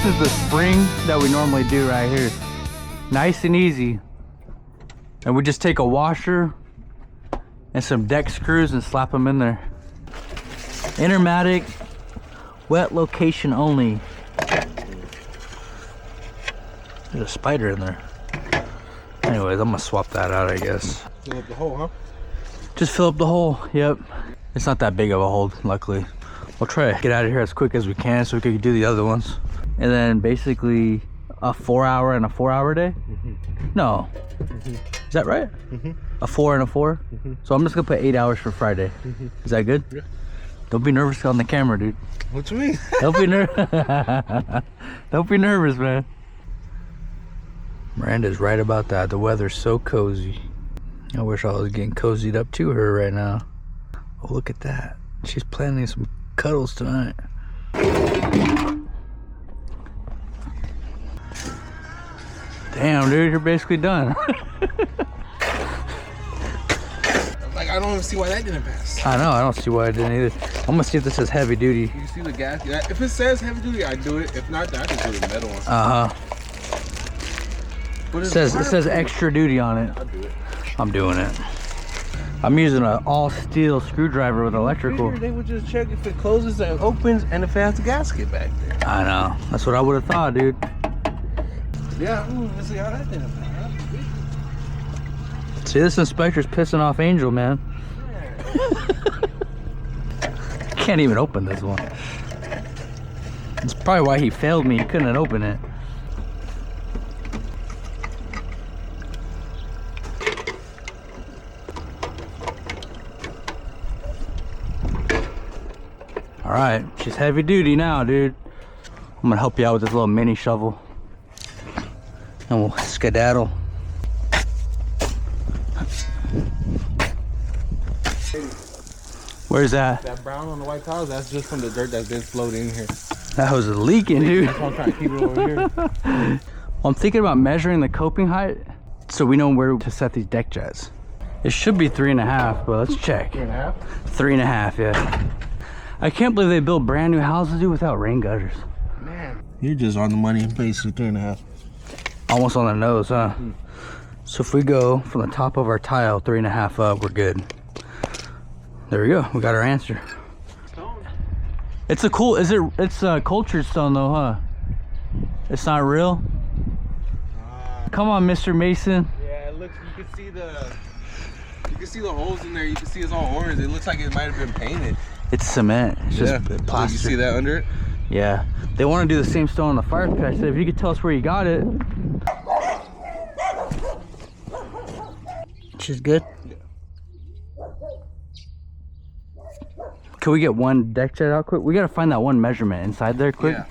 is the spring that we normally do right here. Nice and easy. And we just take a washer and some deck screws and slap them in there. Intermatic, wet location only. There's a spider in there. Anyways, I'm gonna swap that out, I guess. Fill up the hole, huh? Just fill up the hole, yep. It's not that big of a hole, luckily. We'll try to get out of here as quick as we can so we can do the other ones. And then basically a 4 hour and a 4 hour day? No. Is that right? A 4 and a 4? So I'm just gonna put 8 hours for Friday. Is that good? Yeah. Don't be nervous on the camera, dude. What you mean? Don't be nervous. Don't be nervous, man. Miranda's right about that. The weather's so cozy. I wish I was getting cozied up to her right now. Oh, look at that. She's planning some cuddles tonight. Damn, dude, you're basically done. Like, I don't even see why that didn't pass. I know, I don't see why I didn't either. I'm gonna see if this says heavy duty. You see the gas? Yeah, if it says heavy duty, I do it. If not, I can do the metal one. It says extra duty on it. I'll do it. I'm doing it. I'm using an all steel screwdriver with electrical. They would just check if it closes and opens and if it has a gasket back there. I know. That's what I would have thought, dude. Yeah, let's see how that didn't pass. See, this inspector's pissing off Angel, man. Can't even open this one. That's probably why he failed me. He couldn't open it. All right, she's heavy duty now, dude. I'm gonna help you out with this little mini shovel. And we'll skedaddle. Where's that? That brown on the white tiles, that's just from the dirt that's been floating in here. That hose is leaking, dude. That's why I'm trying to keep it over here. Well, I'm thinking about measuring the coping height so we know where to set these deck jets. It should be 3.5, but let's check. 3.5? 3.5, yeah. I can't believe they build brand new houses, dude, without rain gutters. Man. You're just on the money, basically 3.5. Almost on the nose, huh? So if we go from the top of our tile 3.5 up, we're good. There we go. We got our answer. Stone. It's a cool. It's a cultured stone though, huh? It's not real. Come on, Mr. Mason. Yeah, it looks. You can see the holes in there. You can see it's all orange. It looks like it might have been painted. It's cement. It's just plastic. You see that under it? Yeah. They want to do the same stone on the fire pit. I said, if you could tell us where you got it. She's good. Yeah. Can we get one deck jet out quick? We gotta find that one measurement inside there quick. Yeah.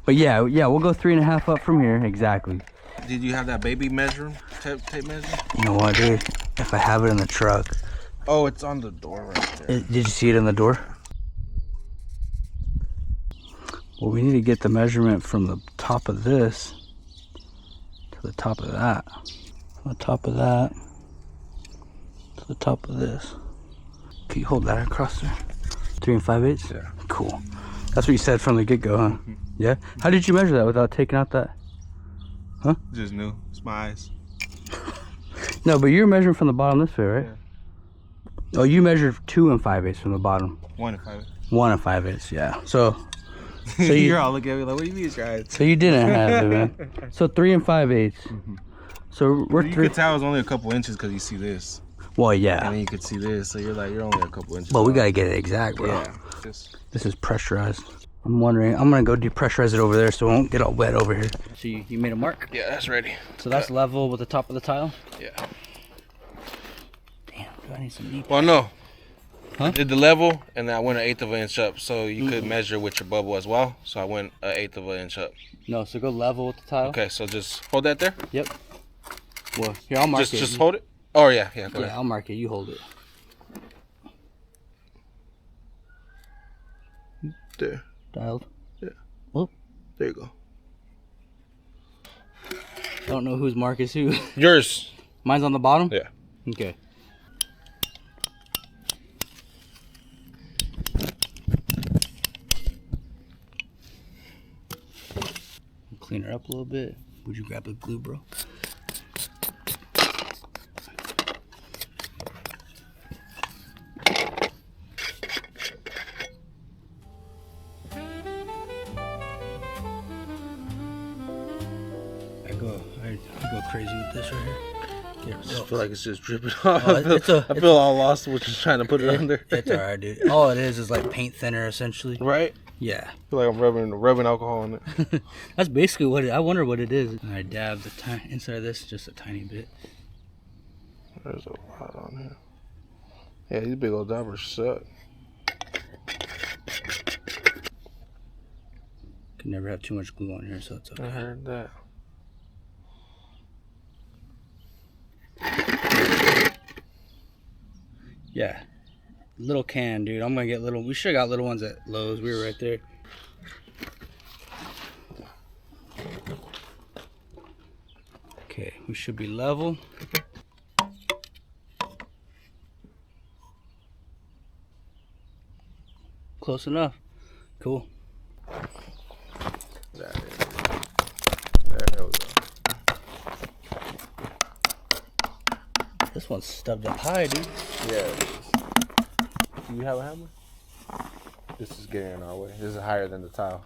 But yeah, we'll go 3.5 up from here. Exactly. Did you have that baby measure, tape measure? You know what, dude? If I have it in the truck. Oh, it's on the door right there. Did you see it in the door? Well, we need to get the measurement from the top of this to the top of that. From the top of that to the top of this. Can you hold that across there? 3 5/8? Yeah. Cool. That's what you said from the get-go, huh? Yeah? How did you measure that without taking out that? Huh? Just new. It's my eyes. No, but you're measuring from the bottom this way, right? Yeah. Oh, you measured 2 5/8 from the bottom. 1 and 5. 1 5/8, yeah. So You're all looking at me like, what do you mean, guys? So you didn't have it, man. So 3 5/8. So we're You 3. could tell it's only a couple inches because you see this. Well, And yeah. then you could see this. So you're like, you're only a couple inches. But we off. gotta get it exact, bro. Yeah. Just This is pressurized. I'm wondering. I'm gonna go depressurize it over there so it won't get all wet over here. So you made a mark. yeah, that's ready. So that's level with the top of the tile. Yeah. Damn, do I need some knee? Well, no. Huh? I did the level, and I went 1/8 of an inch up, so you could measure with your bubble as well. So I went 1/8 of an inch up. No, so go level with the tile. Okay, so just hold that there. Yep. Well, here I'll mark it. Just hold it. Oh yeah, yeah. Go Yeah, ahead. I'll mark it. You hold it. There. Dialed. Yeah. Oh, There you go. I don't know whose mark is who. Yours. Mine's on the bottom. Yeah. Okay. clean her up a little bit. Would you grab the glue, bro? I go crazy with this right here. I just feel like it's just dripping off. Oh, I feel all lost with just trying to put it under. It's alright, dude. All it is like paint thinner, essentially. Right? Yeah. I feel like I'm rubbing alcohol on it. That's basically what I wonder what it is. And I dab the inside of this just a tiny bit. There's a lot on here. Yeah, these big old dabbers suck. Can never have too much glue on here, so it's okay. I heard that. Yeah. Little can, dude. I'm gonna get little. We should have got little ones at Lowe's. We were right there. Okay, we should be level. Close enough. Cool. There we go. This one's stubbed up high, dude. Yeah. Do you have a hammer? This is getting in our way. This is higher than the tile.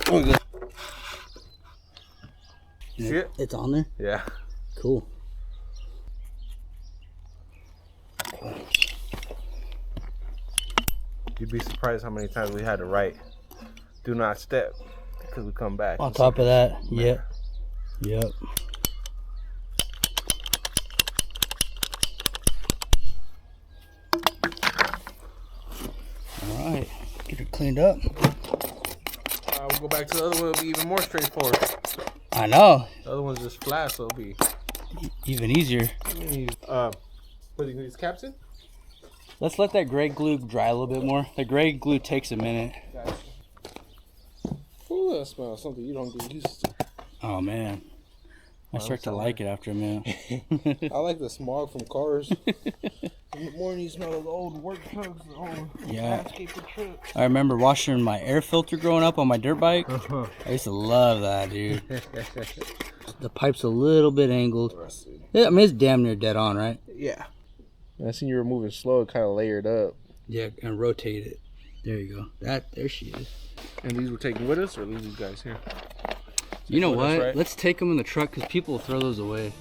Oh, good. See it? It's on there? Yeah. Cool. You'd be surprised how many times we had to write, "Do not step," because we come back. On top of that, yep. Yep. All right, get it cleaned up. We'll go back to the other one. It'll be even more straightforward. I know. The other one's just flat, so it'll be even easier. Put these caps in. Let's let that gray glue dry a little bit more. The gray glue takes a minute. Gotcha. Ooh, that smells something you don't get used to. Oh man, I start to like it after a minute. I like the smog from cars. In the morning, you smell those old work trucks, the old landscaper trucks. I remember washing my air filter growing up on my dirt bike. I used to love that, dude. The pipe's a little bit angled. Yeah, I mean, it's damn near dead on, right? Yeah. I seen you were moving slow, it kind of layered up. Yeah, and rotate it. There you go. There she is. And these we're taking with us, or leave these guys here? You know what? Right? Let's take them in the truck because people will throw those away.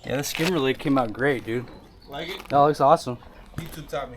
Yeah, the skimmer lid came out great, dude. Like it? That looks awesome. YouTube taught me.